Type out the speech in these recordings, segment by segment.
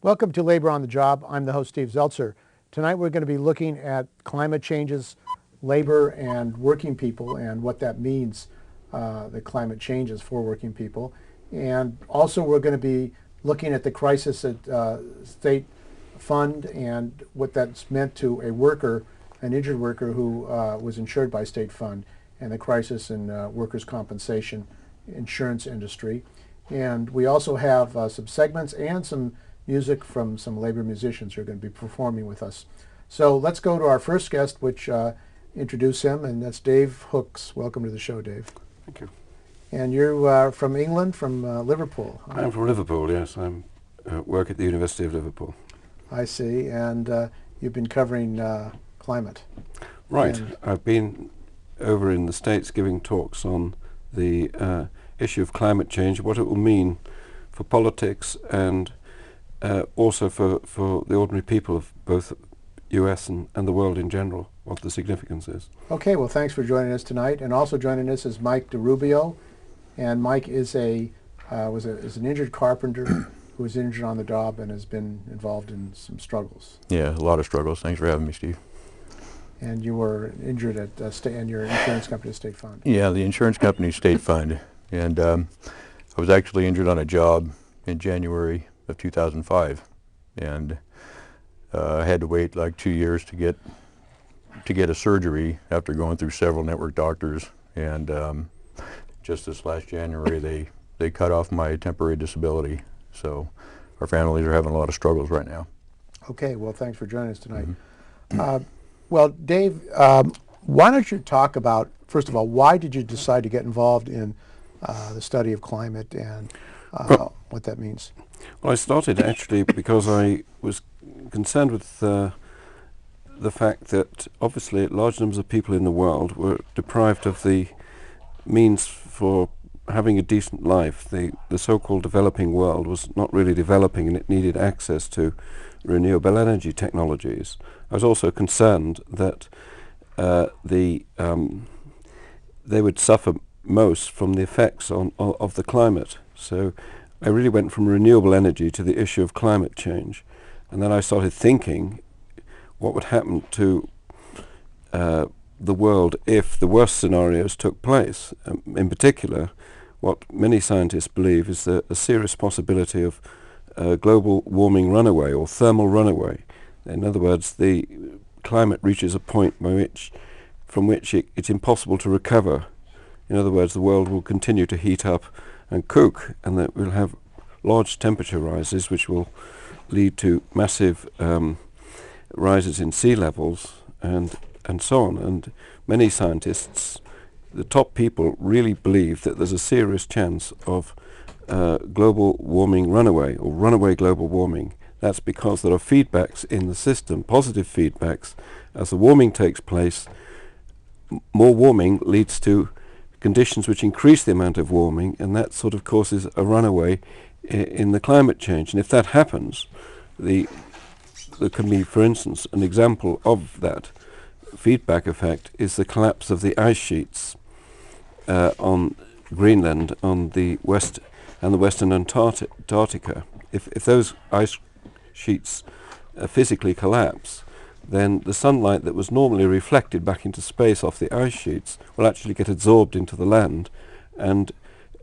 Welcome to Labor on the Job. I'm the host, Steve Zeltzer. Tonight we're going to be looking at climate changes, labor, and working people, and what that means, the climate changes for working people. And also we're going to be looking at the crisis at state fund and what that's meant to a worker, an injured worker who was insured by state fund, and the crisis in workers' compensation insurance industry. And we also have some segments and some music from some labor musicians who are going to be performing with us. So let's go to our first guest, which introduce him, and that's Dave Hooks. Welcome to the show, Dave. Thank you. And you're from England, from Liverpool. I'm from Liverpool, yes. I work at the University of Liverpool. I see, and you've been covering climate. Right. And I've been over in the States giving talks on the issue of climate change, what it will mean for politics and also for the ordinary people of both US and the world in general, what the significance is. Okay, well, thanks for joining us tonight. And also joining us is Mike DiRubio. And Mike is is an injured carpenter who was injured on the job and has been involved in some struggles. Yeah, a lot of struggles. Thanks for having me, Steve. And you were injured at and your insurance company, State Fund. Yeah, the insurance company, State Fund. And I was actually injured on a job in January of 2005. And I had to wait like 2 years to get a surgery after going through several network doctors. And just this last January, they cut off my temporary disability. So our families are having a lot of struggles right now. Okay, well, thanks for joining us tonight. Mm-hmm. Well, Dave, why don't you talk about, first of all, why did you decide to get involved in the study of climate and what that means? Well, I started actually because I was concerned with the fact that obviously large numbers of people in the world were deprived of the means for having a decent life. The so-called developing world was not really developing, and it needed access to renewable energy technologies. I was also concerned that they would suffer most from the effects of the climate. So I really went from renewable energy to the issue of climate change. And then I started thinking what would happen to the world if the worst scenarios took place. In particular, what many scientists believe is a serious possibility of global warming runaway or thermal runaway. In other words, the climate reaches a point from which it's impossible to recover. In other words, the world will continue to heat up and cook, and that we'll have large temperature rises which will lead to massive rises in sea levels and so on. And many scientists, the top people, really believe that there's a serious chance of global warming runaway or runaway global warming. That's because there are feedbacks in the system, positive feedbacks. As the warming takes place, more warming leads to conditions which increase the amount of warming, and that sort of causes a runaway in the climate change. And if that happens, there can be, for instance, an example of that feedback effect is the collapse of the ice sheets on Greenland, on the west and the western Antarctica. If those ice sheets physically collapse, then the sunlight that was normally reflected back into space off the ice sheets will actually get absorbed into the land, and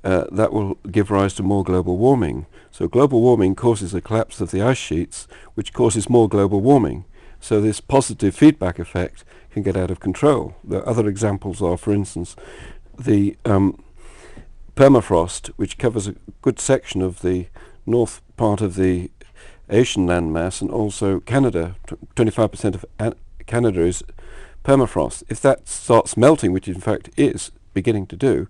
that will give rise to more global warming. So global warming causes a collapse of the ice sheets, which causes more global warming. So this positive feedback effect can get out of control. The other examples are, for instance, the permafrost, which covers a good section of the north part of the Asian landmass, and also Canada. 25% of Canada is permafrost. If that starts melting, which in fact is beginning to do,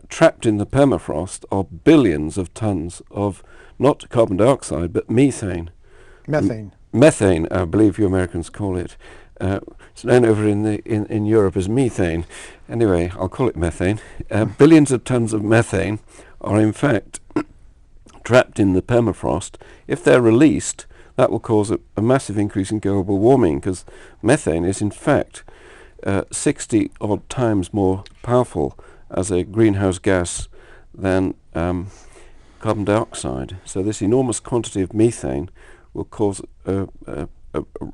trapped in the permafrost are billions of tons of not carbon dioxide but methane. Methane, I believe you Americans call it. It's known over in Europe as methane. Anyway, I'll call it methane. Billions of tons of methane are in fact trapped in the permafrost. If they're released, that will cause a massive increase in global warming, because methane is in fact 60 odd times more powerful as a greenhouse gas than carbon dioxide. So this enormous quantity of methane will cause a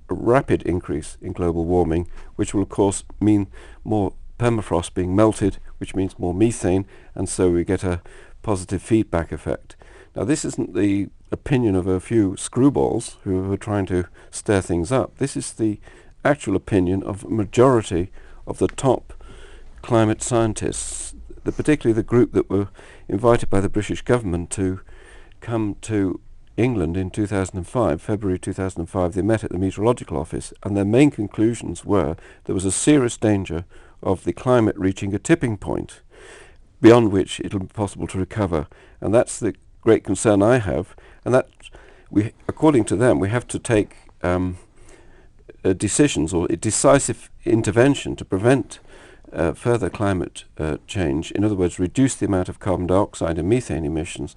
rapid increase in global warming, which will of course mean more permafrost being melted, which means more methane, and so we get a positive feedback effect. Now this isn't the opinion of a few screwballs who are trying to stir things up. This is the actual opinion of a majority of the top climate scientists, particularly the group that were invited by the British government to come to England in 2005, February 2005. They met at the Meteorological Office, and their main conclusions were there was a serious danger of the climate reaching a tipping point beyond which it will be possible to recover. And that's the great concern I have, and that according to them, we have to take decisions or a decisive intervention to prevent further climate change. In other words, reduce the amount of carbon dioxide and methane emissions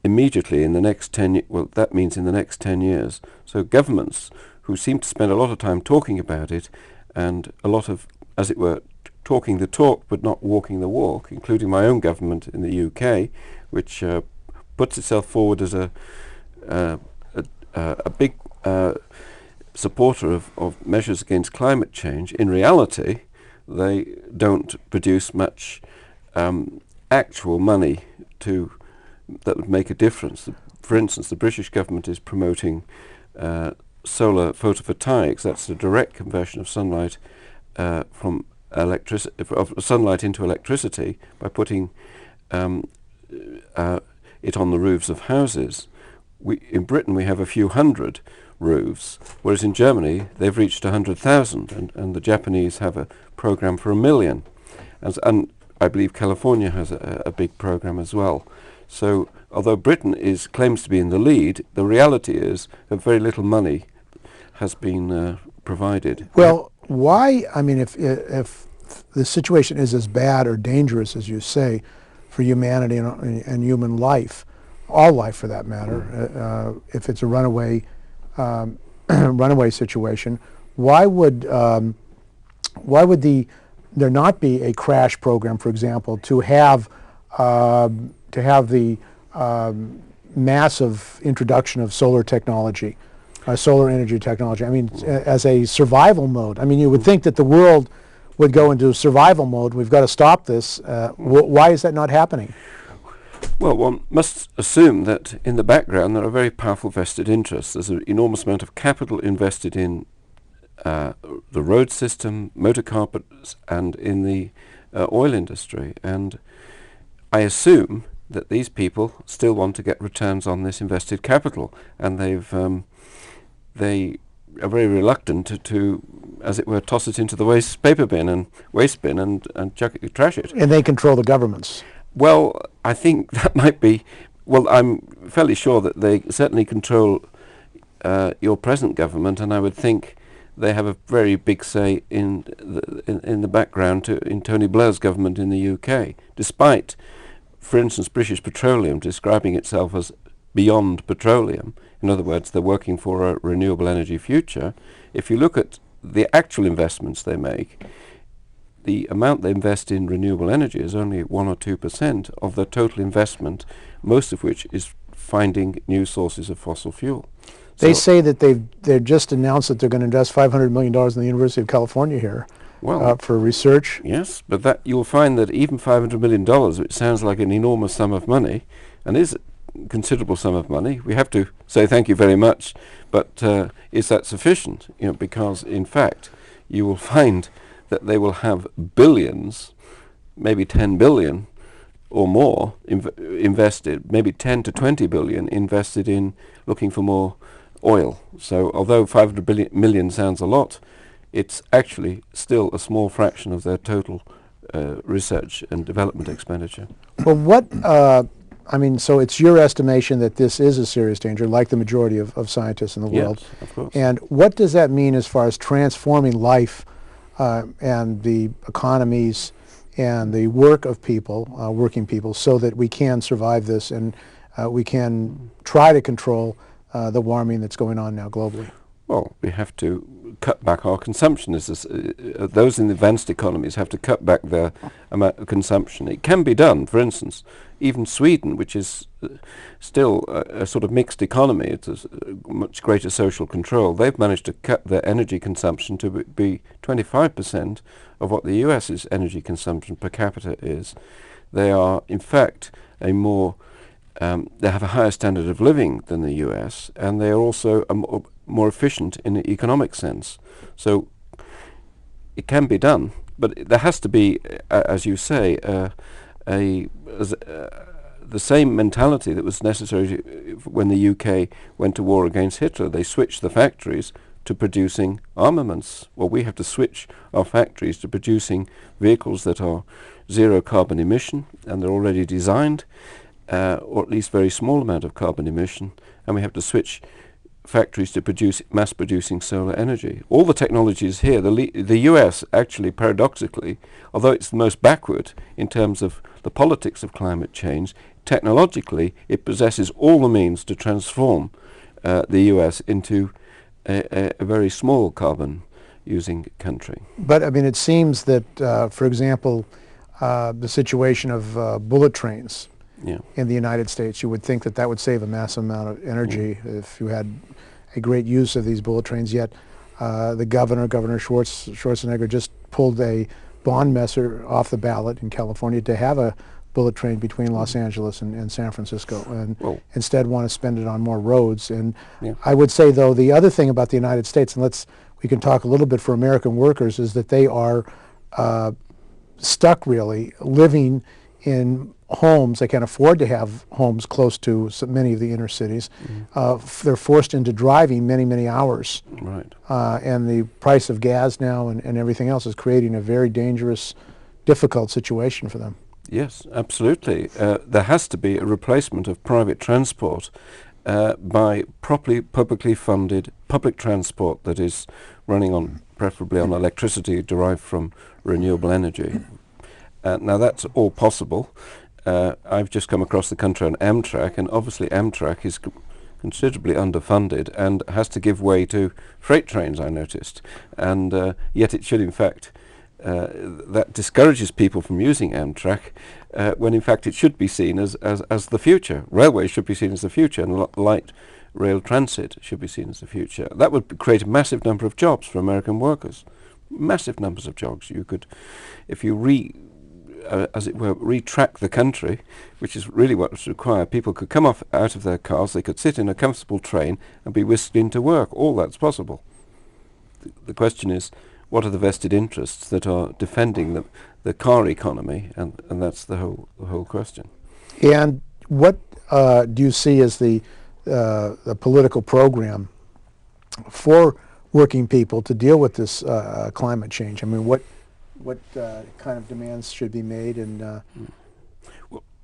immediately in the next 10 years. Well, that means in the next 10 years. So governments who seem to spend a lot of time talking about it and a lot of, as it were, talking the talk but not walking the walk, including my own government in the UK, which puts itself forward as a big supporter of measures against climate change. In reality, they don't produce much actual money that would make a difference. For instance, the British government is promoting solar photovoltaics. That's a direct conversion of sunlight from sunlight into electricity by putting it on the roofs of houses. In Britain we have a few hundred roofs, whereas in Germany they've reached 100,000, and the Japanese have a program for 1 million, and I believe California has a big program as well. So although Britain claims to be in the lead, the reality is that very little money has been provided. Well, why, I mean, if the situation is as bad or dangerous as you say for humanity and human life, all life for that matter, if it's a runaway situation, why would there not be a crash program, for example, to have the massive introduction of solar technology, solar energy technology? I mean, as a survival mode. I mean, you would think that the world would go into survival mode. We've got to stop this. Why is that not happening? Well, one must assume that in the background there are very powerful vested interests. There's an enormous amount of capital invested in the road system, motor carpets, and in the oil industry. And I assume that these people still want to get returns on this invested capital, and they are very reluctant to, as it were, toss it into the waste bin and trash it. And they control the governments. Well, I think that might be. Well, I'm fairly sure that they certainly control your present government, and I would think they have a very big say in the background in Tony Blair's government in the UK, despite, for instance, British Petroleum describing itself as beyond petroleum. In other words, they're working for a renewable energy future. If you look at the actual investments they make, the amount they invest in renewable energy is only 1 or 2% of their total investment, most of which is finding new sources of fossil fuel. They say that they've just announced that they're going to invest $500 million in the University of California here for research. Yes, but that you'll find that even $500 million, which sounds like an enormous sum of money, and is a considerable sum of money, we have to say thank you very much, but is that sufficient? Because in fact you will find that they will have billions, maybe 10 billion or more invested, maybe 10 to 20 billion invested in looking for more oil. So although 500 million sounds a lot, it's actually still a small fraction of their total research and development expenditure. Well, so it's your estimation that this is a serious danger, like the majority of scientists in the world. Yes, of course. And what does that mean as far as transforming life and the economies and the work of people, working people, so that we can survive this and we can try to control the warming that's going on now globally? Well, we have to cut back our consumption. Those in the advanced economies have to cut back their amount of consumption. It can be done. For instance, even Sweden, which is still a sort of mixed economy, it's a much greater social control, they've managed to cut their energy consumption to be 25% of what the US's energy consumption per capita is. They are, in fact, they have a higher standard of living than the US, and they are also more efficient in the economic sense. So it can be done, but there has to be, as you say, the same mentality that was necessary when the UK went to war against Hitler. They switched the factories to producing armaments. Well, we have to switch our factories to producing vehicles that are zero carbon emission, and they're already designed, or at least very small amount of carbon emission, and we have to switch factories to produce mass-producing solar energy. All the technology is here. The US actually, paradoxically, although it's the most backward in terms of the politics of climate change, technologically it possesses all the means to transform the US into a very small carbon-using country. But I mean, it seems that, for example, the situation of bullet trains in the United States, you would think that that would save a massive amount of energy if you had a great use of these bullet trains. Yet the Governor Schwarzenegger, just pulled a bond measure off the ballot in California to have a bullet train between Los Angeles and San Francisco, and instead want to spend it on more roads. And I would say, though, the other thing about the United States, and we can talk a little bit for American workers, is that they are stuck really living in homes. They can't afford to have homes close to many of the inner cities. They're forced into driving many, many hours. Right. And the price of gas now and everything else is creating a very dangerous, difficult situation for them. Yes, absolutely. There has to be a replacement of private transport by properly publicly funded public transport that is running preferably on electricity derived from renewable energy. Now that's all possible. I've just come across the country on Amtrak, and obviously Amtrak is considerably underfunded and has to give way to freight trains, I noticed. And yet it should, in fact, that discourages people from using Amtrak, when in fact it should be seen as the future. Railways should be seen as the future, and light rail transit should be seen as the future. That would create a massive number of jobs for American workers. Massive numbers of jobs. You could, if you as it were, retrack the country, which is really what was required. People could come out of their cars, they could sit in a comfortable train and be whisked into work. All that's possible. The question is, what are the vested interests that are defending the car economy? And that's the whole question. And what do you see as the political program for working people to deal with this climate change? I mean, what kind of demands should be made? And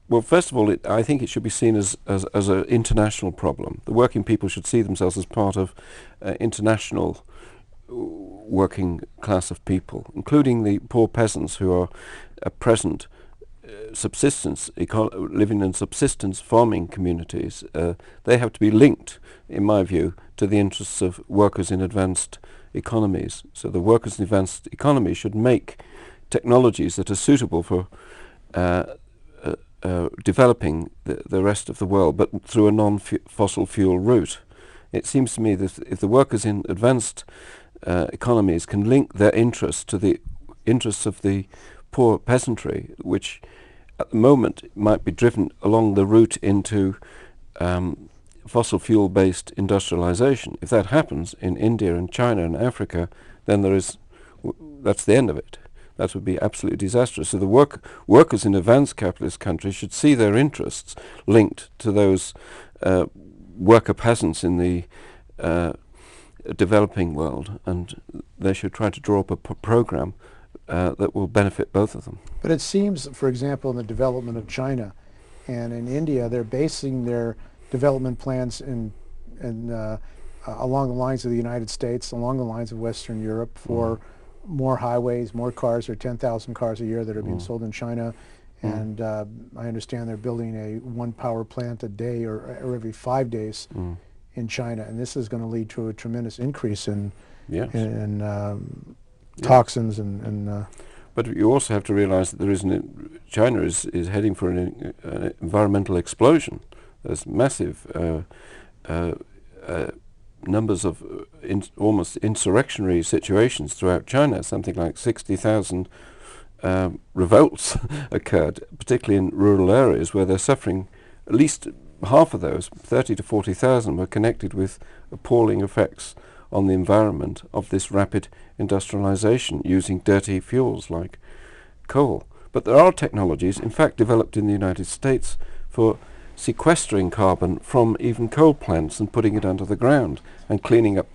well, first of all, I think it should be seen as an international problem. The working people should see themselves as part of international working class of people, including the poor peasants who are at present living in subsistence farming communities. They have to be linked, in my view, to the interests of workers in advanced economies. So the workers in advanced economies should make technologies that are suitable for developing the rest of the world, but through a non-fossil fuel route. It seems to me that if the workers in advanced economies can link their interests to the interests of the poor peasantry, which at the moment might be driven along the route into fossil fuel-based industrialization. If that happens in India and China and Africa, then that's the end of it. That would be absolutely disastrous. So the workers in advanced capitalist countries should see their interests linked to those worker peasants in the developing world, and they should try to draw up a program that will benefit both of them. But it seems, for example, in the development of China and in India, they're basing their development plans along the lines of the United States, along the lines of Western Europe, for more highways, more cars. There are 10,000 cars a year that are being sold in China, and I understand they're building one power plant a day or every 5 days in China, and this is going to lead to a tremendous increase in toxins and But you also have to realize that there is China is heading for an environmental explosion. There's massive numbers of almost insurrectionary situations throughout China. Something like 60,000 revolts occurred, particularly in rural areas where they're suffering. At least half of those, 30 to 40,000, were connected with appalling effects on the environment of this rapid industrialization using dirty fuels like coal. But there are technologies, in fact, developed in the United States for sequestering carbon from even coal plants and putting it under the ground and cleaning up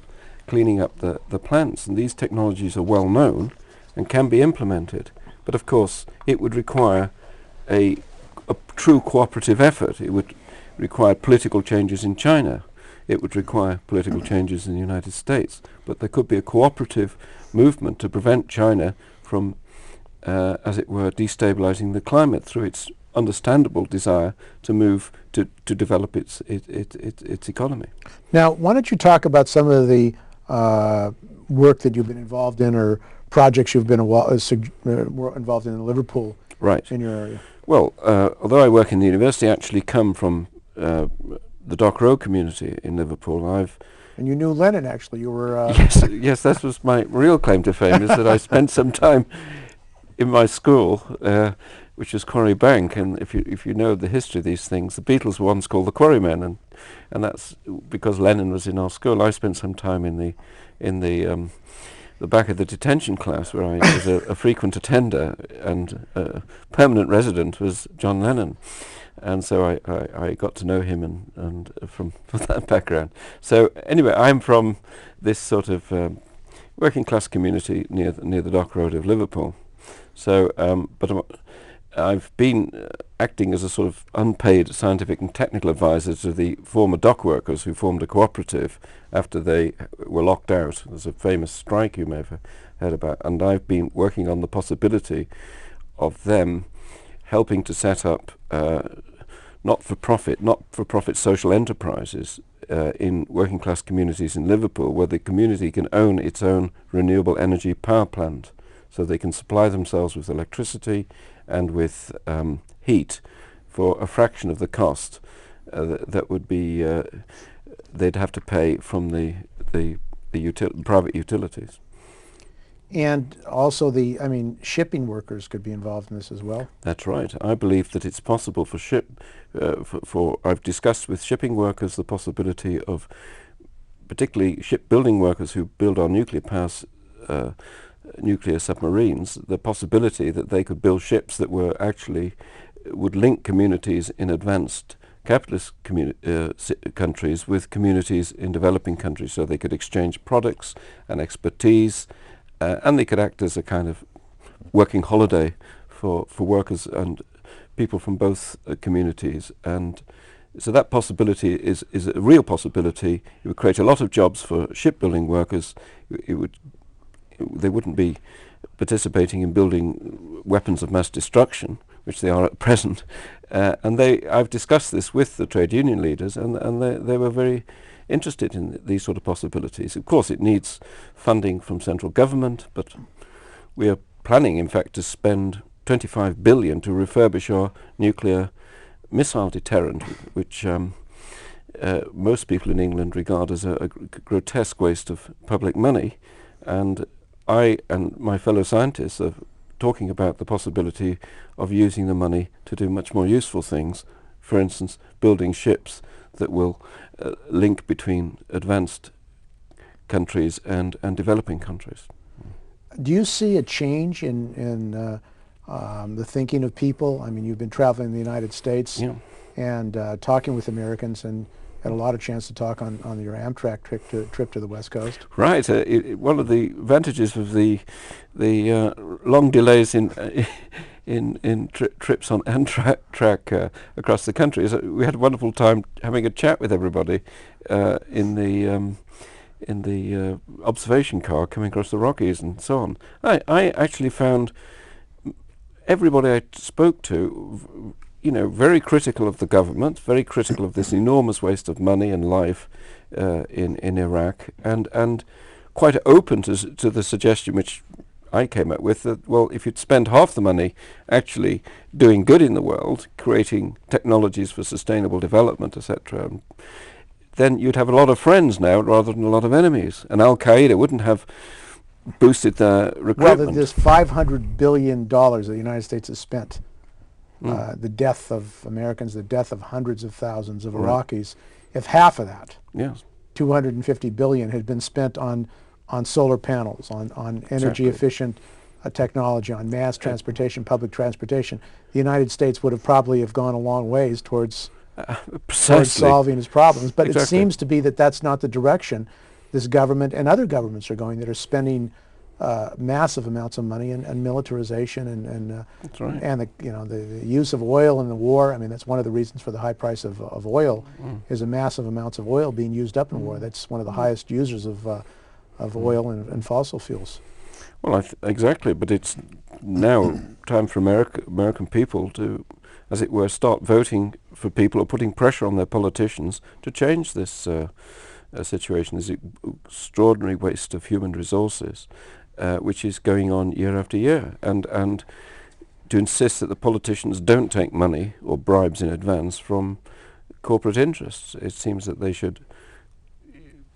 the plants. And these technologies are well known and can be implemented. But of course, it would require a true cooperative effort. It would require political changes in China. It would require political changes in the United States. But there could be a cooperative movement to prevent China from, as it were, destabilizing the climate through its understandable desire to move to develop its economy. Now, why don't you talk about some of the work that you've been involved in, or projects you've been involved in Liverpool, right, in your area? Well, although I work in the university, I actually come from the Dock Road community in Liverpool. And you knew Lenin, actually. You were yes, that was my real claim to fame, is that I spent some time in my school, which was Quarry Bank. And if you know the history of these things, the Beatles were once called the Quarrymen, and that's because Lenin was in our school. I spent some time in the back of the detention class, where I was a frequent attender, and permanent resident was John Lennon. And so I got to know him and from that background. So anyway, I'm from this sort of working class community near the Dock Road of Liverpool. So, I've been acting as a sort of unpaid scientific and technical advisor to the former dock workers who formed a cooperative after they were locked out. There's a famous strike you may have heard about, and I've been working on the possibility of them helping to set up not-for-profit social enterprises in working class communities in Liverpool, where the community can own its own renewable energy power plant, so they can supply themselves with electricity and with heat for a fraction of the cost that would be they'd have to pay from the private utilities. And also shipping workers could be involved in this as well. That's right. I believe that it's possible for I've discussed with shipping workers the possibility of, particularly shipbuilding workers who build our nuclear submarines, the possibility that they could build ships that would link communities in advanced capitalist countries with communities in developing countries, so they could exchange products and expertise, and they could act as a kind of working holiday for workers and people from both communities. And so that possibility is a real possibility. It would create a lot of jobs for shipbuilding workers. They wouldn't be participating in building weapons of mass destruction, which they are at present. And I've discussed this with the trade union leaders, and they were very interested in these sort of possibilities. Of course, it needs funding from central government, but we are planning, in fact, to spend 25 billion to refurbish our nuclear missile deterrent, which most people in England regard as a grotesque waste of public money. And I and my fellow scientists are talking about the possibility of using the money to do much more useful things. For instance, building ships that will link between advanced countries and developing countries. Do you see a change in the thinking of people? I mean, you've been traveling in the United States, Yeah. and talking with Americans, and had a lot of chance to talk on your Amtrak trip to the West Coast. Right. One of the advantages of the long delays in trips on Amtrak across the country is that we had a wonderful time having a chat with everybody in the observation car coming across the Rockies and so on. I actually found everybody I spoke to, very critical of the government, very critical of this enormous waste of money and life in Iraq, and quite open to the suggestion, which I came up with, that, well, if you'd spend half the money actually doing good in the world, creating technologies for sustainable development, etc., then you'd have a lot of friends now rather than a lot of enemies. And Al-Qaeda wouldn't have boosted their Well, recruitment. this $500 billion that the United States has spent, the death of Americans, the death of hundreds of thousands of Iraqis, if half of that, Yes. 250 billion, had been spent on solar panels, on energy efficient technology, on mass transportation, public transportation, the United States would have probably have gone a long ways towards solving its problems. But it seems to be that that's not the direction this government and other governments are going, that are spending massive amounts of money and militarization and That's right. and the use of oil in the war. I mean, that's one of the reasons for the high price of oil, is the massive amounts of oil being used up in war. That's one of the highest users of oil and fossil fuels. Well, exactly, but it's now time for American people to, as it were, start voting for people or putting pressure on their politicians to change this situation, this extraordinary waste of human resources, which is going on year after year, and to insist that the politicians don't take money or bribes in advance from corporate interests. It seems that they should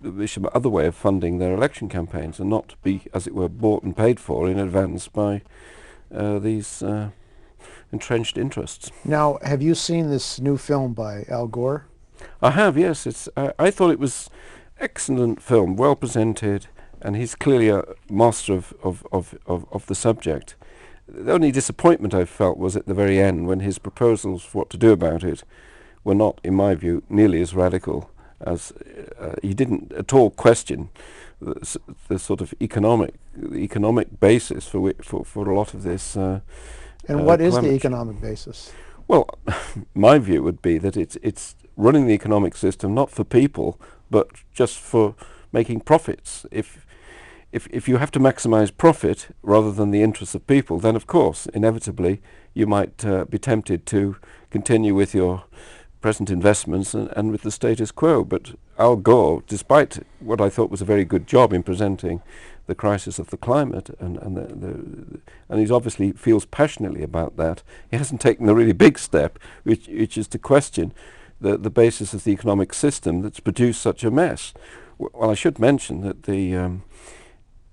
have other way of funding their election campaigns and not be, as it were, bought and paid for in advance by these entrenched interests. Now, have you seen this new film by Al Gore? I have, yes. I thought it was excellent film, well presented, and he's clearly a master of the subject. The only disappointment I felt was at the very end, when his proposals for what to do about it were not, in my view, nearly as radical as he didn't at all question the sort of economic basis for a lot of this. And what is the climate economic basis? Well, my view would be that it's running the economic system not for people, but just for making profits. If you have to maximize profit rather than the interests of people, then of course, inevitably, you might be tempted to continue with your present investments and with the status quo. But Al Gore, despite what I thought was a very good job in presenting the crisis of the climate, and he obviously feels passionately about that, he hasn't taken the really big step, which is to question the basis of the economic system that's produced such a mess. Well, I should mention that the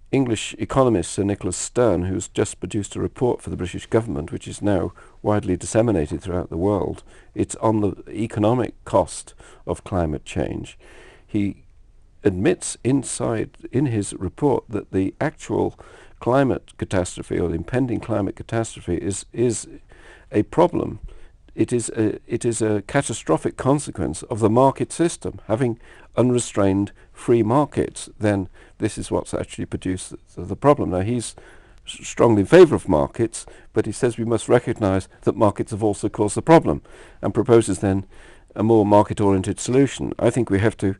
English economist Sir Nicholas Stern, who's just produced a report for the British government, which is now widely disseminated throughout the world, it's on the economic cost of climate change. He admits in his report that the actual climate catastrophe, or the impending climate catastrophe, is a problem. It is a catastrophic consequence of the market system. Having unrestrained free markets, then this is what's actually produced the problem. Now, he's strongly in favour of markets, but he says we must recognise that markets have also caused the problem, and proposes then a more market-oriented solution. I think we have to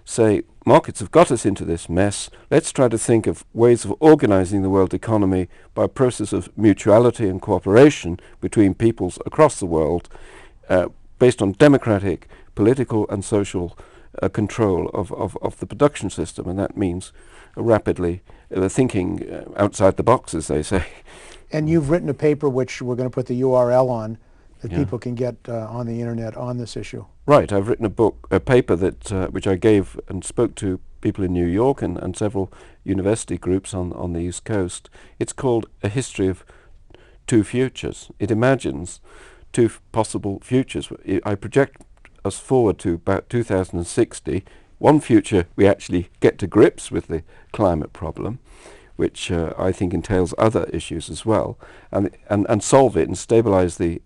say markets have got us into this mess. Let's try to think of ways of organising the world economy by a process of mutuality and cooperation between peoples across the world, based on democratic, political and social control of the production system. And that means rapidly thinking outside the box, as they say. And you've written a paper which we're going to put the URL on, that people can get on the internet on this issue. Right. I've written a paper that which I gave and spoke to people in New York and several university groups on the East Coast. It's called A History of Two Futures. It imagines two possible futures. I project us forward to about 2060. One future, we actually get to grips with the climate problem, which I think entails other issues as well, and solve it and stabilize the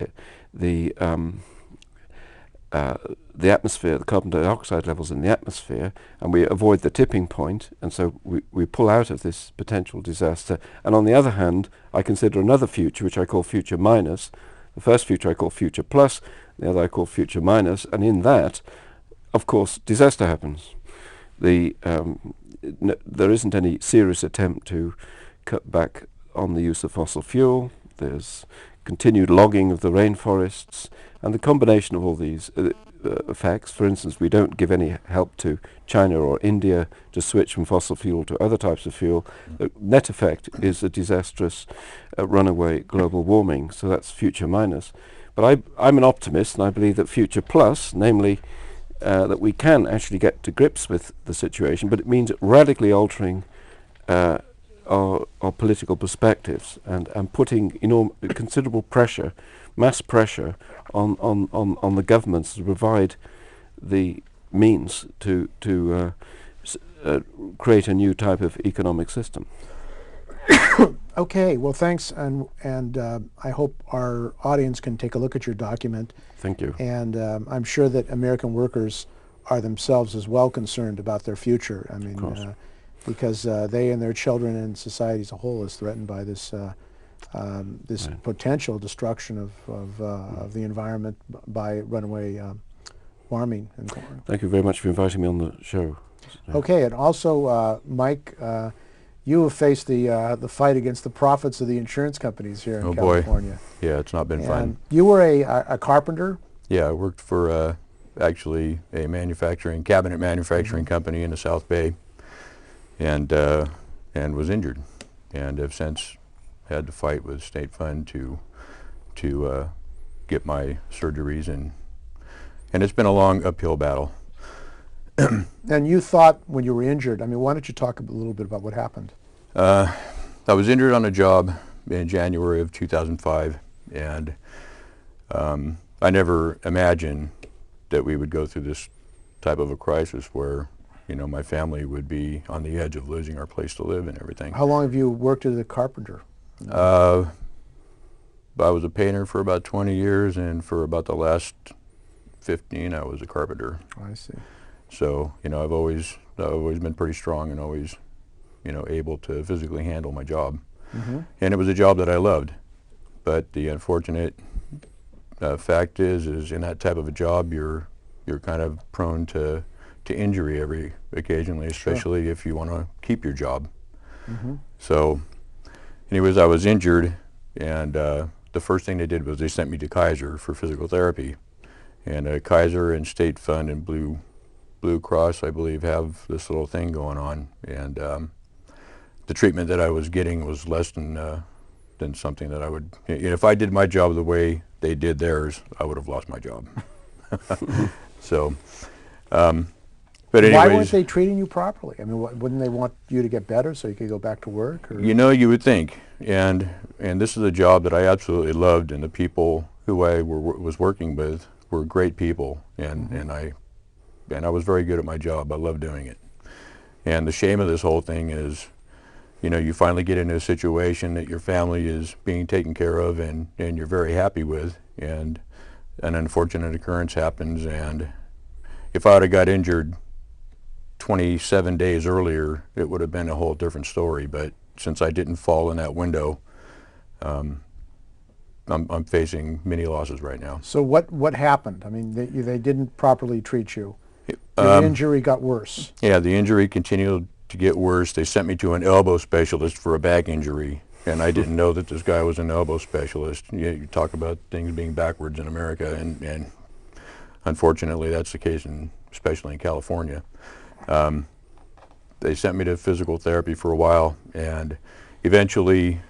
atmosphere, the carbon dioxide levels in the atmosphere, and we avoid the tipping point, and so we pull out of this potential disaster. And on the other hand, I consider another future, which I call future minus. The first future I call future plus, the other I call future minus, and in that, of course, disaster happens. There isn't any serious attempt to cut back on the use of fossil fuel. There's continued logging of the rainforests, and the combination of all these effects. For instance, we don't give any help to China or India to switch from fossil fuel to other types of fuel. The net effect is a disastrous runaway global warming, so that's future minus. But I'm an optimist, and I believe that future plus, namely that we can actually get to grips with the situation, but it means radically altering our political perspectives and putting considerable pressure, mass pressure on the governments to provide the means to create a new type of economic system. Okay, well, thanks, and I hope our audience can take a look at your document. Thank you. And I'm sure that American workers are themselves as well concerned about their future. I mean, because they and their children and society as a whole is threatened by this this potential destruction of the environment by runaway warming. Thank you very much for inviting me on the show. Okay, and also, Mike, you have faced the fight against the profits of the insurance companies here in California. Boy. Yeah, it's not been fun. You were a carpenter? Yeah, I worked for actually a cabinet manufacturing company in the South Bay, and was injured, and have since had to fight with state fund to get my surgeries, and it's been a long uphill battle. And you thought when you were injured, I mean, why don't you talk a little bit about what happened? I was injured on a job in January of 2005, and I never imagined that we would go through this type of a crisis where, you know, my family would be on the edge of losing our place to live and everything. How long have you worked as a carpenter? I was a painter for about 20 years, and for about the last 15 I was a carpenter. I see. So, you know, I've always been pretty strong and always, you know, able to physically handle my job. Mm-hmm. And it was a job that I loved. But the unfortunate fact is in that type of a job, you're kind of prone to injury occasionally, especially if you want to keep your job. Mm-hmm. So, anyways, I was injured, and the first thing they did was they sent me to Kaiser for physical therapy. And Kaiser and State Fund and Blue Cross, I believe, have this little thing going on, and the treatment that I was getting was less than something that I would. You know, if I did my job the way they did theirs, I would have lost my job. So, but anyways, why weren't they treating you properly? I mean, wouldn't they want you to get better so you could go back to work? Or? You know, you would think, and this is a job that I absolutely loved, and the people who I was working with were great people, and I was very good at my job. I loved doing it. And the shame of this whole thing is, you know, you finally get into a situation that your family is being taken care of and you're very happy with, and an unfortunate occurrence happens. And if I would have got injured 27 days earlier, it would have been a whole different story. But since I didn't fall in that window, I'm facing many losses right now. So what happened? I mean, they didn't properly treat you. Your injury got worse. Yeah, the injury continued to get worse. They sent me to an elbow specialist for a back injury, and I didn't know that this guy was an elbow specialist. You talk about things being backwards in America, and unfortunately that's the case, especially in California. They sent me to physical therapy for a while, and eventually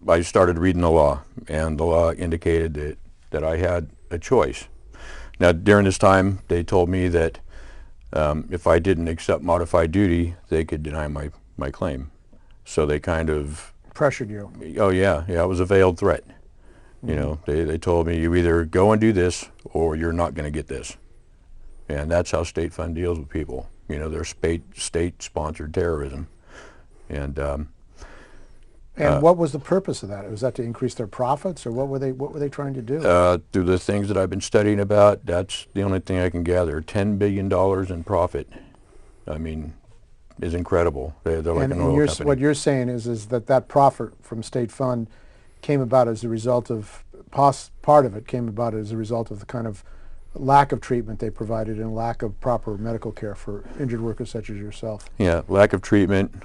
I started reading the law, and the law indicated that I had a choice. Now, during this time, they told me that if I didn't accept modified duty, they could deny my claim. So they kind of pressured you. Oh yeah, it was a veiled threat. Mm-hmm. You know, they told me, you either go and do this or you're not going to get this. And that's how State Fund deals with people. You know, they're state-sponsored terrorism. And what was the purpose of that? Was that to increase their profits, or what were they trying to do? Through the things that I've been studying about, that's the only thing I can gather. $10 billion in profit, I mean, is incredible. They're like an oil company. What you're saying is that profit from State Fund came about as a result of, part of it came about as a result of the kind of lack of treatment they provided and lack of proper medical care for injured workers such as yourself. Yeah, lack of treatment,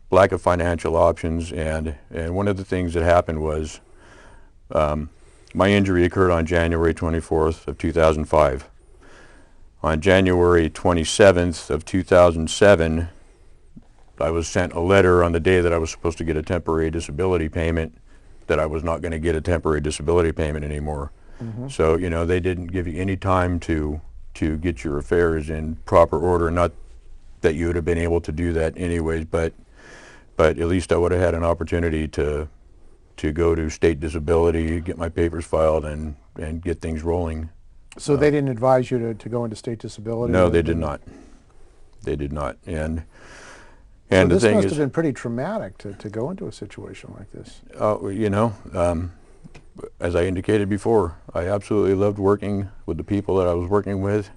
lack of financial options, and one of the things that happened was My injury occurred on January 24th of 2005. On January 27th of 2007, I was sent a letter on the day that I was supposed to get a temporary disability payment that I was not going to get a temporary disability payment anymore. So, you know, they didn't give you any time to get your affairs in proper order. Not that you would have been able to do that anyways, but at least I would have had an opportunity to go to state disability, get my papers filed, and get things rolling. So they didn't advise you to go into state disability? No, they did not. They did not. And So the this thing must is, have been pretty traumatic to go into a situation like this. you know, as I indicated before, I absolutely loved working with the people that I was working with.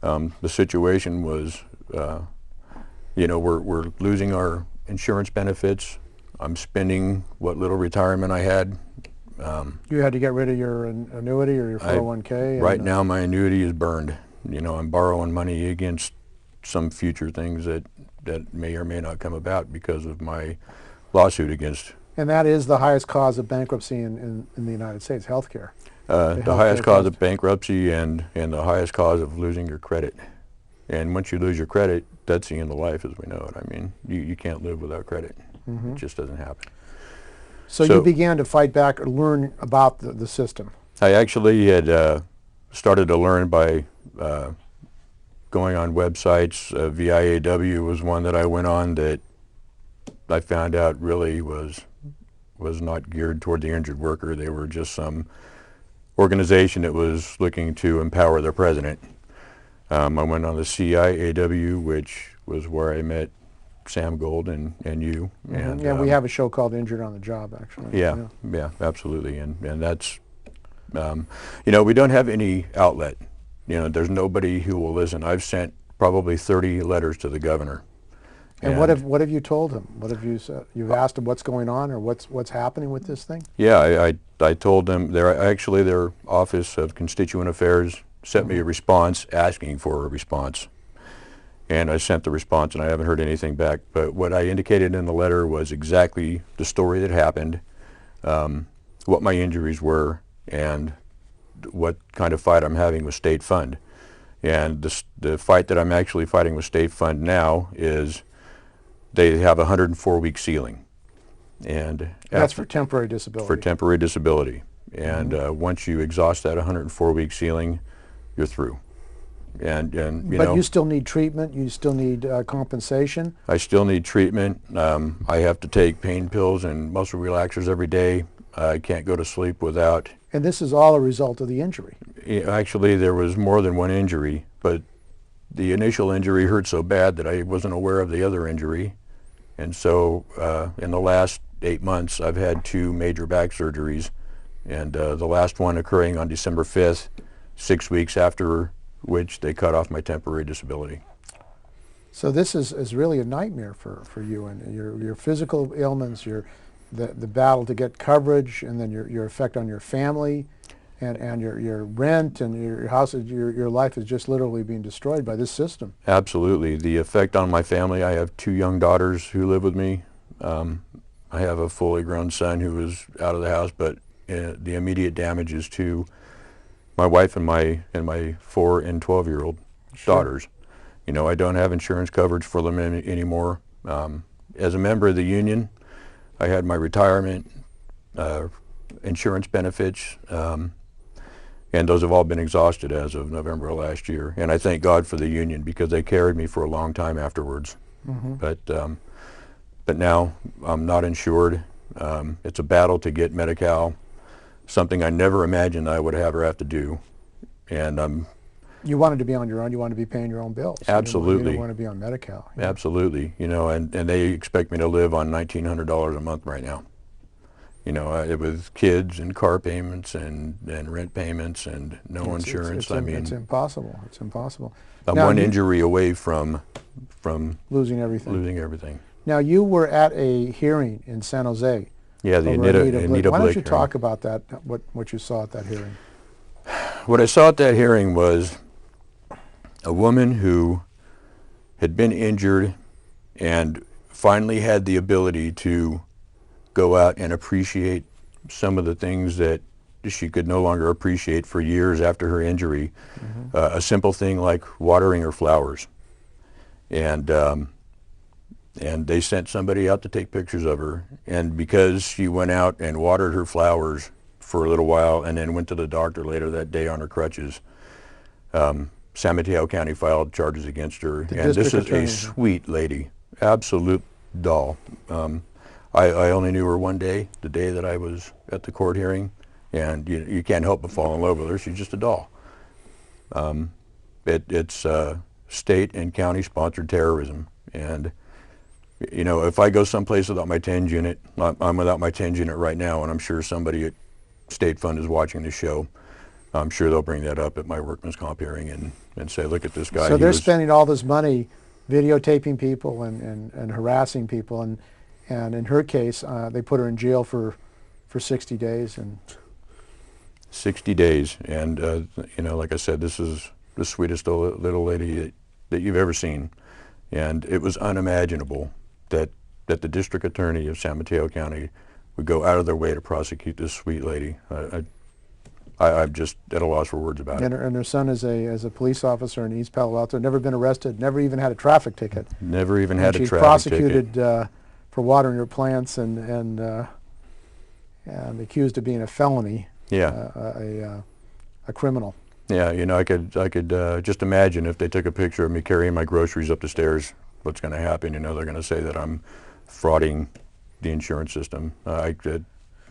The situation was, you know, we're losing our insurance benefits. I'm spending what little retirement I had. You had to get rid of your annuity or your 401k? Right now my annuity is burned. You know, I'm borrowing money against some future things that may or may not come about because of my lawsuit against. And that is the highest cause of bankruptcy in the United States, healthcare. The highest cause of bankruptcy and the highest cause of losing your credit. And once you lose your credit, that's the end of life as we know it. I mean, you can't live without credit. It just doesn't happen. So you began to fight back or learn about the system. I actually had started to learn by going on websites. VIAW was one that I went on that I found out really was not geared toward the injured worker. They were just some organization that was looking to empower their president. I went on the CIAW, which was where I met Sam Gold and you. And we have a show called Injured on the Job, actually. Yeah, absolutely. And that's, you know, we don't have any outlet. You know, there's nobody who will listen. I've sent probably 30 letters to the governor. And what have you told him? What have you said? You've asked him what's going on or what's happening with this thing? Yeah, I told them. Their Office of Constituent Affairs sent me a response asking for a response. And I sent the response, and I haven't heard anything back. But what I indicated in the letter was exactly the story that happened, what my injuries were, and what kind of fight I'm having with State Fund. And the fight that I'm actually fighting with State Fund now is they have a 104-week ceiling. And that's for temporary disability. For temporary disability. And once you exhaust that 104-week ceiling, you're through. And you know, you still need treatment. You still need compensation. I still need treatment. I have to take pain pills and muscle relaxers every day. I can't go to sleep without. And this is all a result of the injury. Actually, there was more than one injury, but the initial injury hurt so bad that I wasn't aware of the other injury. And so in the last 8 months, I've had 2 major back surgeries, and the last one occurring on December 5th, 6 weeks after which they cut off my temporary disability. So this is really a nightmare for you, and your physical ailments, the battle to get coverage, and then your effect on your family, and your rent and your house. Your life is just literally being destroyed by this system. Absolutely. The effect on my family, I have 2 young daughters who live with me. I have a fully grown son who is out of the house, but the immediate damage is to my wife and my 4 and 12-year-old daughters. You know, I don't have insurance coverage for them anymore. As a member of the union, I had my retirement insurance benefits, and those have all been exhausted as of November of last year. And I thank God for the union because they carried me for a long time afterwards. But now I'm not insured. It's a battle to get Medi-Cal, something I never imagined I would ever have to do. And you wanted to be on your own. You wanted to be paying your own bills. Absolutely. You didn't want to be on Medi-Cal. Yeah. Absolutely. You know, and they expect me to live on $1,900 a month right now. You know, with kids and car payments and rent payments and no insurance. It's impossible. It's impossible. I'm one injury away from losing everything. Losing everything. Now, you were at a hearing in San Jose. Yeah, the Anita Blake. Why don't you talk about that, what you saw at that hearing? What I saw at that hearing was a woman who had been injured and finally had the ability to go out and appreciate some of the things that she could no longer appreciate for years after her injury. A simple thing like watering her flowers. And they sent somebody out to take pictures of her. And because she went out and watered her flowers for a little while and then went to the doctor later that day on her crutches, San Mateo County filed charges against her. And this is a sweet lady, absolute doll. I only knew her one day, the day that I was at the court hearing, and you can't help but fall in love with her. She's just a doll. It's state and county sponsored terrorism, and you know, if I go someplace without my TENS unit, I'm without my TENS unit right now, and I'm sure somebody at State Fund is watching the show. I'm sure they'll bring that up at my workman's comp hearing and say, look at this guy. So they're spending all this money videotaping people and harassing people, and in her case, they put her in jail for 60 days. 60 days, and you know, like I said, this is the sweetest little lady that you've ever seen, and it was unimaginable that the district attorney of San Mateo County would go out of their way to prosecute this sweet lady. I'm just at a loss for words about it. And her son is a police officer in East Palo Alto, never been arrested, never even had a traffic ticket. Never even had a traffic ticket. She's prosecuted for watering her plants and accused of being a felony. Yeah. A criminal. Yeah, you know, I could just imagine if they took a picture of me carrying my groceries up the stairs, what's going to happen. You know, they're going to say that I'm frauding the insurance system. I can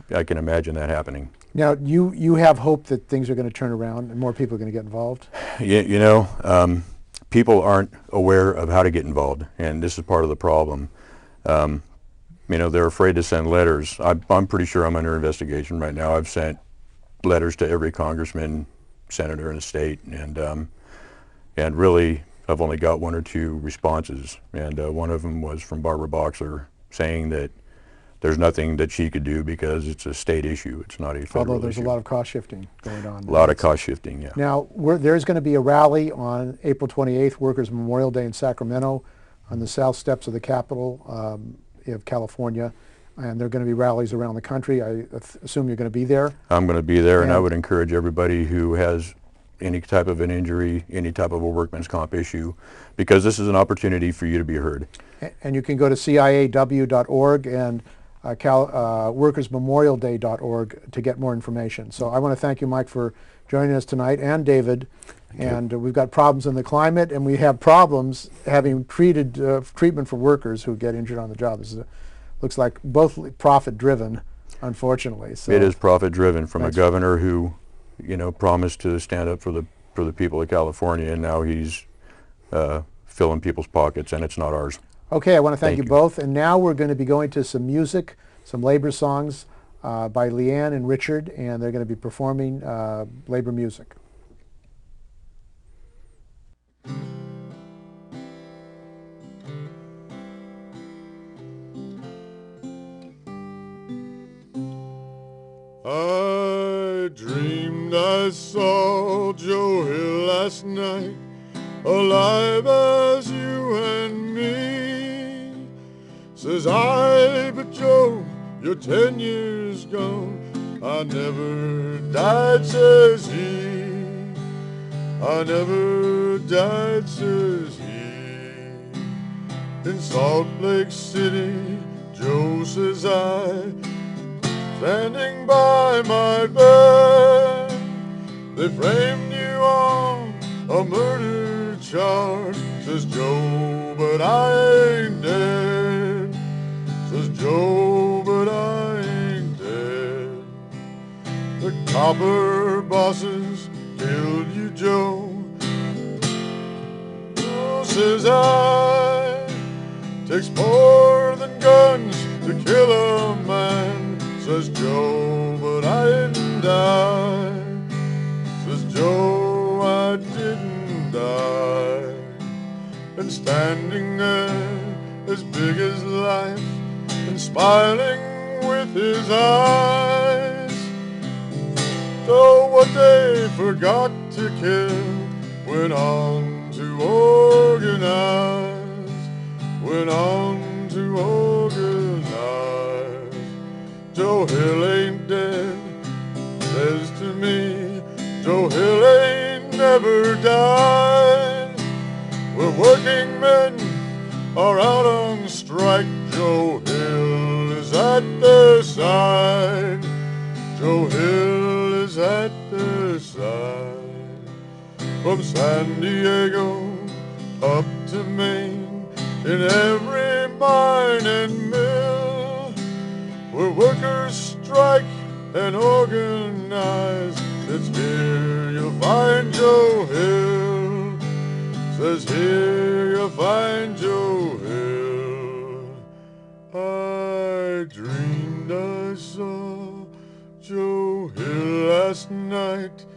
imagine that happening. Now, you have hope that things are going to turn around and more people are going to get involved? You know, people aren't aware of how to get involved, and this is part of the problem. You know, they're afraid to send letters. I'm pretty sure I'm under investigation right now. I've sent letters to every congressman, senator in the state, and really I've only got one or two responses, and one of them was from Barbara Boxer saying that there's nothing that she could do because it's a state issue. It's not a federal issue. Although there's a lot of cost shifting going on. A lot of cost shifting, yeah. Now, there's going to be a rally on April 28th, Workers' Memorial Day in Sacramento, on the south steps of the Capitol of California. And there are going to be rallies around the country. I assume you're going to be there. I'm going to be there, and I would encourage everybody who has any type of an injury, any type of a workman's comp issue, because this is an opportunity for you to be heard. And you can go to ciaw.org and workersmemorialday.org to get more information. So I want to thank you, Mike, for joining us tonight, and David. And we've got problems in the climate, and we have problems having treatment for workers who get injured on the job. This is looks like both profit-driven, unfortunately. So it is profit-driven from a governor who, you know, promised to stand up for the people of California, and now he's filling people's pockets, and it's not ours. Okay, I want to thank you both. And now we're going to be going to some music, some labor songs by Leanne and Richard, and they're going to be performing labor music. I dreamed I saw Joe Hill last night, alive as you and me. Says I, but Joe, you're 10 years gone. I never died, says he. I never died, says he. In Salt Lake City, Joe, says I, standing by my bed, they framed you on a murder charge, says Joe, but I ain't dead, says Joe, but I ain't dead. The copper bosses killed you, Joe, oh, says I, takes more than guns to kill a man, says Joe, but I didn't die, says Joe, I didn't die. And standing there as big as life and smiling with his eyes, though what they forgot to kill went on to organize, went on to organize. Joe Hill ain't dead, says to me, Joe Hill ain't never died. We're working men are out on strike. Joe Hill is at their side. Joe Hill is at their side. From San Diego up to Maine, in every mine and mill, where workers strike and organize, it's here you'll find Joe Hill. Says here you'll find Joe Hill. I dreamed I saw Joe Hill last night,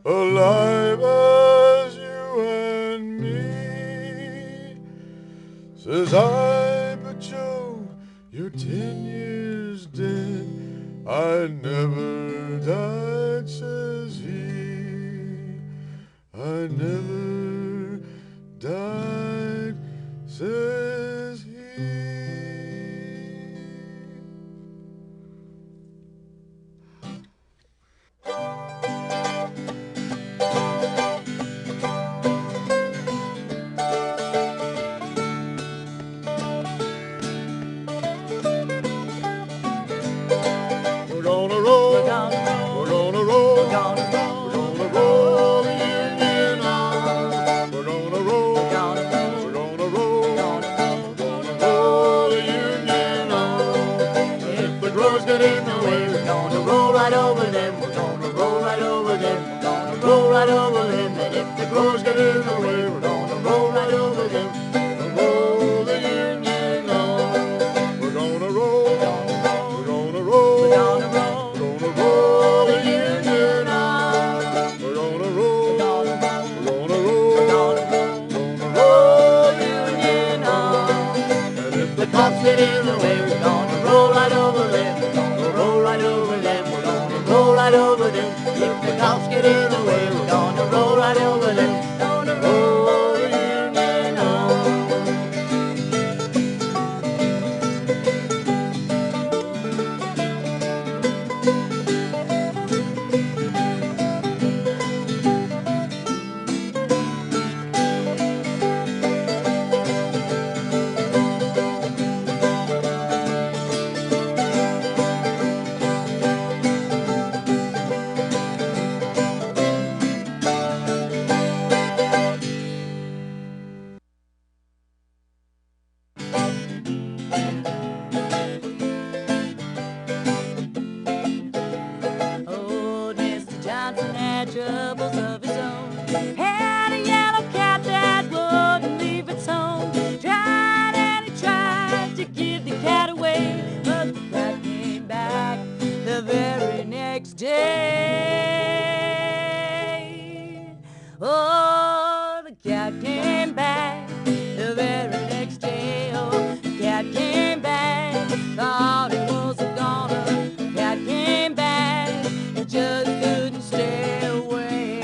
alive as you and me. Says I, but Joe, you're 10 years dead. I never died, says he. I never died, says he. We're gonna roll, we're gonna roll, we're gonna roll the Union on. We're gonna roll, we're gonna roll, the Union on. If the growers get in the way, we're gonna roll right over them. We're gonna roll right over them. We're gonna roll right over them. And if the growers get in the way, we're gonna roll right over them. We'll roll the Union on. We're gonna roll, we're gonna roll, we're gonna roll the Union on. We're gonna roll, we're gonna roll the Union on. And if the cops get in the way, we're gonna roll right over them. We're gonna roll right over them. We're gonna roll right over them. If the cops get in the way, we're gonna roll right over them. Gonna roll the Union on. Old Mr. Johnson had troubles of his own. Had a yellow cat that wouldn't leave its home. Tried and he tried to give the cat away, but the cat came back the very next day. Oh, the cat came back the very next day. Oh, the cat came back, thought it was a goner. The cat came back, it just couldn't stay away.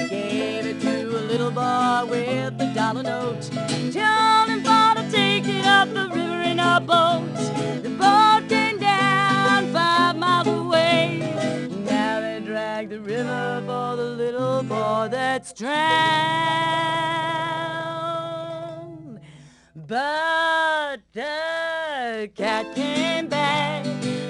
Gave it to a little boy with a dollar note. Told him for to take it up the river in a boat. The boat came down 5 miles away. Now they drag the river for the little boy that's drowned. But the cat came back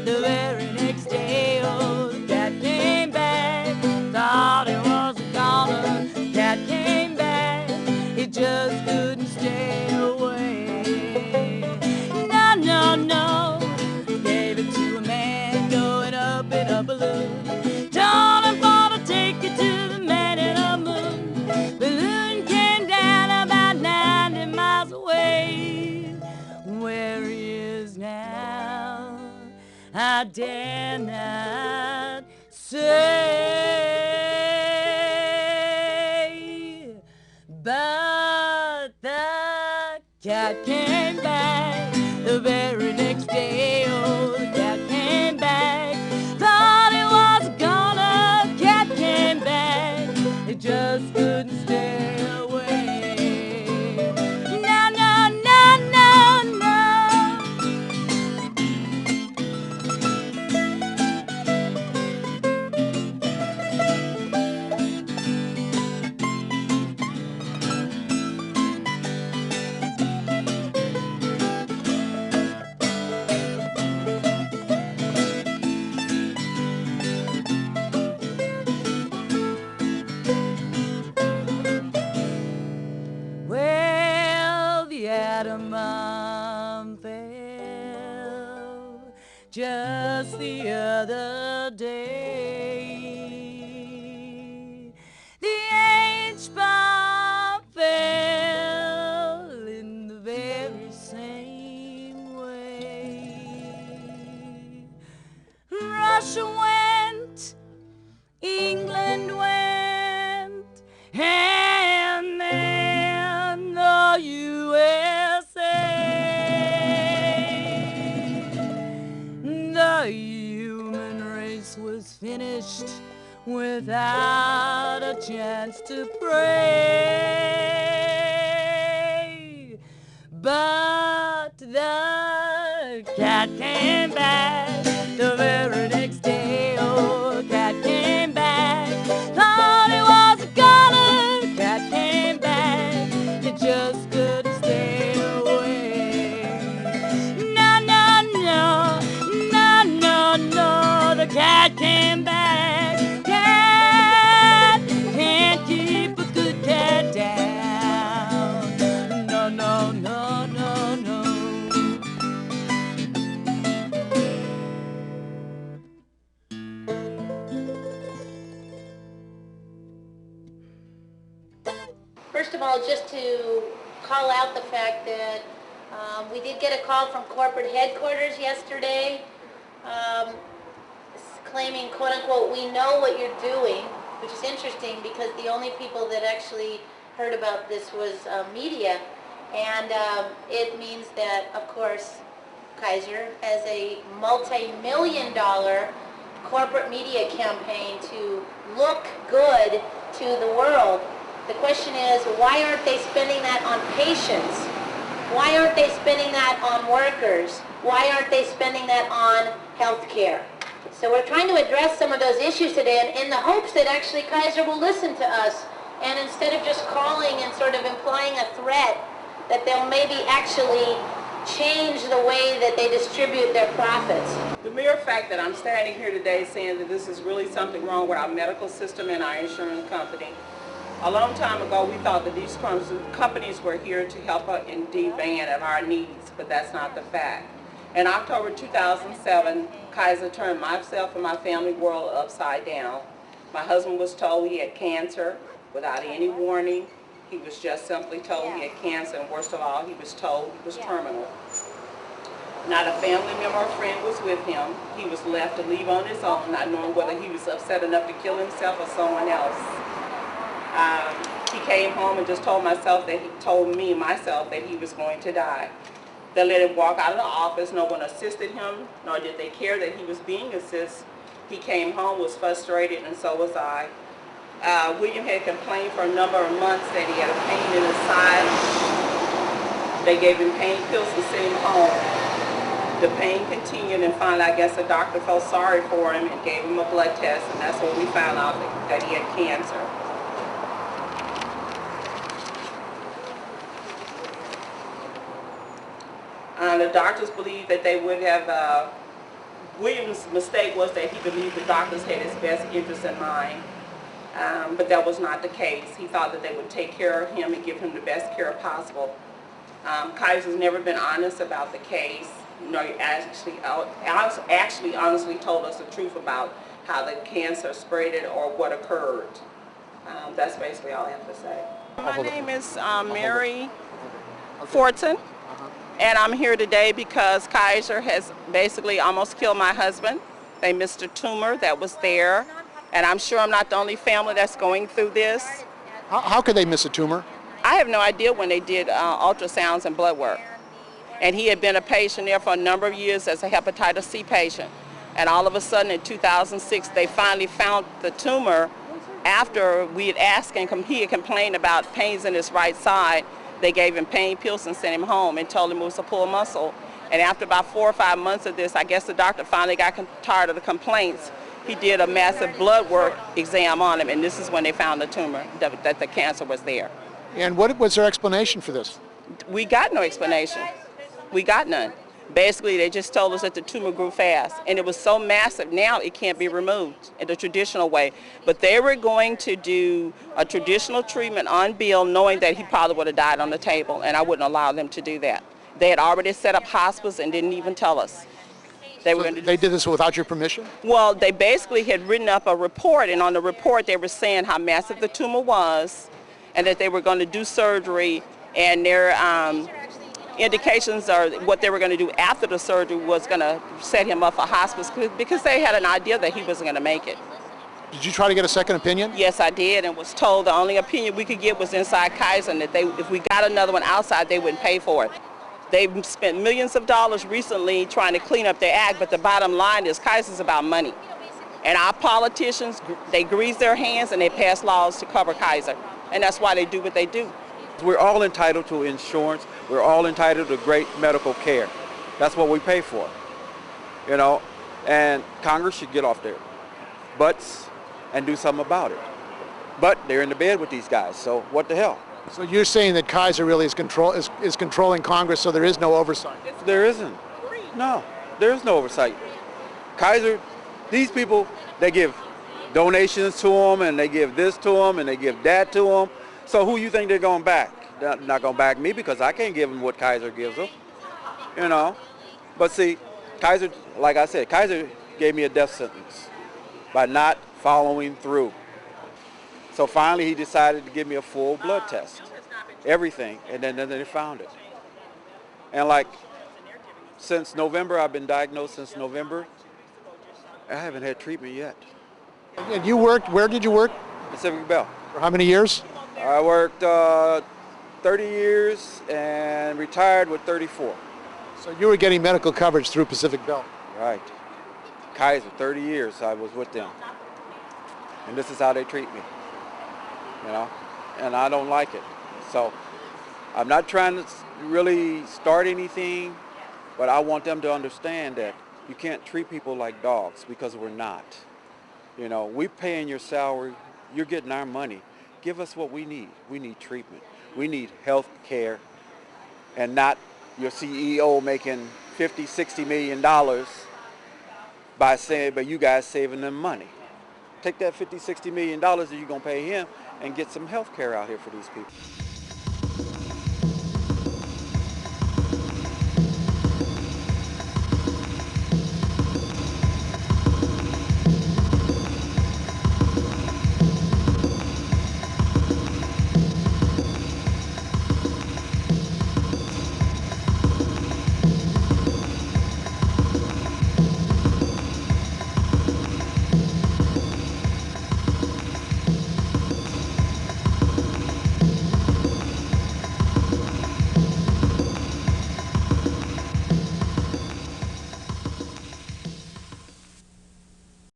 the very next day. Oh, the cat came back, thought it was a goner. The cat came back, it just couldn't stay away. No, no, no, gave it to a man going up in a balloon. Told him for to take it to the man in a moon. Balloon came down about 90 miles away. Where he is now, I dare not say. But the cat came back the very next day. Oh, the cat came back, thought it was gonna. Cat came back, it just couldn't stay away. No, no, no, no, no. bomb fell just the other day. The H-bomb fell in the very same way. Russia went, England went, and then the USA. The human race was finished without a chance to pray. But the cat came back the very next day. Oh, cat came back. Thought it was gonna. Cat came back. It just couldn't stay away. No, no, no, no, no, no. The cat came back. Cat can't keep a good cat down. No, no, no, no, no. First of all, just to call out the fact that we did get a call from corporate headquarters yesterday claiming, quote unquote, we know what you're doing, which is interesting because the only people that actually heard about this was media. And it means that, of course, Kaiser has a multi-million-dollar corporate media campaign to look good to the world. The question is, why aren't they spending that on patients? Why aren't they spending that on workers? Why aren't they spending that on health care? So we're trying to address some of those issues today in the hopes that actually Kaiser will listen to us, and instead of just calling and sort of implying a threat, that they'll maybe actually change the way that they distribute their profits. The mere fact that I'm standing here today saying that this is really something wrong with our medical system and our insurance company. A long time ago, we thought that these companies were here to help us in demand of our needs, but that's not the fact. In October 2007, Kaiser turned myself and my family world upside down. My husband was told he had cancer without any warning. He was just simply told he had cancer, and worst of all, he was told he was terminal. Not a family member or friend was with him. He was left to leave on his own, not knowing whether he was upset enough to kill himself or someone else. He came home and just told me myself that he was going to die. They let him walk out of the office. No one assisted him, nor did they care that he was being assisted. He came home, was frustrated, and so was I. William had complained for a number of months that he had a pain in his side. They gave him pain pills and sent him home. The pain continued, and finally, I guess the doctor felt sorry for him and gave him a blood test, and that's when we found out that he had cancer. The doctors believed that they would have, William's mistake was that he believed the doctors had his best interest in mind, but that was not the case. He thought that they would take care of him and give him the best care possible. Kaiser's never been honest about the case. He actually honestly told us the truth about how the cancer spread or what occurred. That's basically all I have to say. My name is Mary Fortin. And I'm here today because Kaiser has basically almost killed my husband. They missed a tumor that was there. And I'm sure I'm not the only family that's going through this. How could they miss a tumor? I have no idea when they did ultrasounds and blood work. And he had been a patient there for a number of years as a hepatitis C patient. And all of a sudden in 2006, they finally found the tumor after we had asked him. He had complained about pains in his right side. They gave him pain pills and sent him home and told him it was a pulled muscle. And after about 4 or 5 months of this, I guess the doctor finally got tired of the complaints. He did a massive blood work exam on him, and this is when they found the tumor, that the cancer was there. And what was their explanation for this? We got no explanation. We got none. Basically, they just told us that the tumor grew fast, and it was so massive, now it can't be removed in the traditional way. But they were going to do a traditional treatment on Bill, knowing that he probably would have died on the table, and I wouldn't allow them to do that. They had already set up hospice and didn't even tell us. They were So going to they did this without your permission? Well, they basically had written up a report, and on the report they were saying how massive the tumor was and that they were going to do surgery, and their indications are what they were going to do after the surgery was going to set him up for hospice because they had an idea that he wasn't going to make it. Did you try to get a second opinion? Yes, I did, and was told the only opinion we could get was inside Kaiser, and that if we got another one outside, they wouldn't pay for it. They've spent millions of dollars recently trying to clean up their act, but the bottom line is Kaiser's about money. And our politicians, they grease their hands and they pass laws to cover Kaiser, and that's why they do what they do. We're all entitled to insurance. We're all entitled to great medical care. That's what we pay for, you know, and Congress should get off their butts and do something about it. But they're in the bed with these guys, so what the hell? So you're saying that Kaiser really is controlling Congress, so there is no oversight? There isn't. No, there is no oversight. Kaiser, these people, they give donations to them, and they give this to them, and they give that to them. So who you think they're going to back? They're not going to back me because I can't give them what Kaiser gives them, you know. But see, Kaiser, like I said, Kaiser gave me a death sentence by not following through. So finally he decided to give me a full blood test, everything, and then they found it. And like since November, I've been diagnosed since November, I haven't had treatment yet. And you worked, where did you work? Pacific Bell. For how many years? I worked 30 years and retired with 34. So you were getting medical coverage through Pacific Bell. Right. Kaiser, 30 years I was with them. And this is how they treat me, you know, and I don't like it. So I'm not trying to really start anything, but I want them to understand that you can't treat people like dogs because we're not. You know, we're paying your salary, you're getting our money. Give us what we need. We need treatment. We need health care, and not your CEO making $50, $60 million by you guys saving them money. Take that $50, $60 million that you're going to pay him and get some health care out here for these people.